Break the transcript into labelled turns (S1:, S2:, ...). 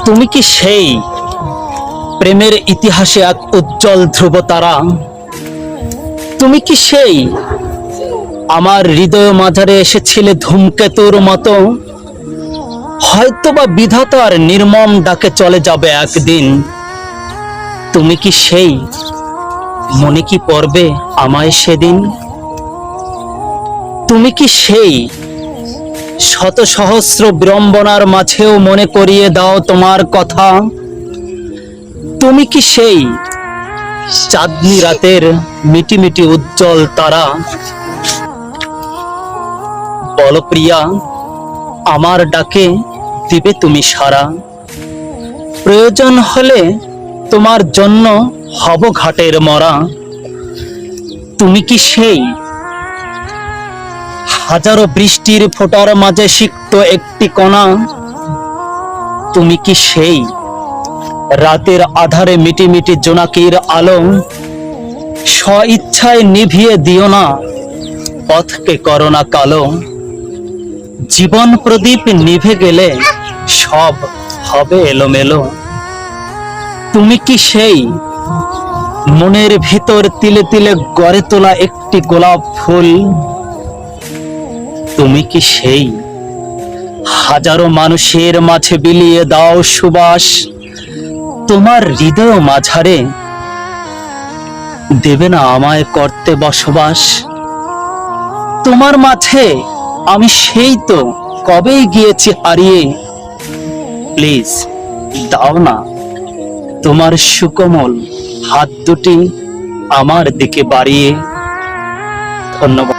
S1: তুমি কি সেই প্রেমের ইতিহাসে এক উজ্জ্বল ধ্রুব তারা? তুমি কি সেই আমার হৃদয় মাঝারে এসেছিলে ধূমকেতুর মতো? হয়তোবা বিধাতার নির্মম ডাকে চলে যাবে একদিন। তুমি কি সেই, মনে কি পড়বে আমায় সেদিন? তুমি কি সেই শত সহস্র বিড়ম্বনার মাঝেও মনে করিয়ে দাও তোমার কথা? তুমি কি সেই চাঁদনি রাতের মিটিমিটি উজ্জ্বল তারা? বলো প্রিয়া, আমার ডাকে দিবে তুমি সাড়া? প্রয়োজন হলে তোমার জন্য হব ঘাটের মরা। তুমি কি সেই হাজারো বৃষ্টির ফোঁটার মাঝে সিক্ত একটি কণা? তুমি কি সেই রাতের আধারে মিটিমিটি জোনাকির আলো? স্বইচ্ছায় নিভিয়ে দিও না, পথকে করো না কালো। জীবন প্রদীপ নিভে গেলে সব হবে এলোমেলো। তুমি কি সেই মনের ভিতর তিলে তিলে গড়ে তোলা একটি গোলাপ ফুল? তুমি কি সেই হাজারো মানুষের মাঝে বিলিয়ে দাও সুবাস? তোমার হৃদয় মাঝারে দেবে না আমায় করতে বসবাস? তোমার মাঝে আমি সেই তো কবেই গিয়েছি হারিয়ে। প্লিজ দাও না তোমার সুকোমল হাত দুটি আমার দিকে বাড়িয়ে। ধন্যবাদ।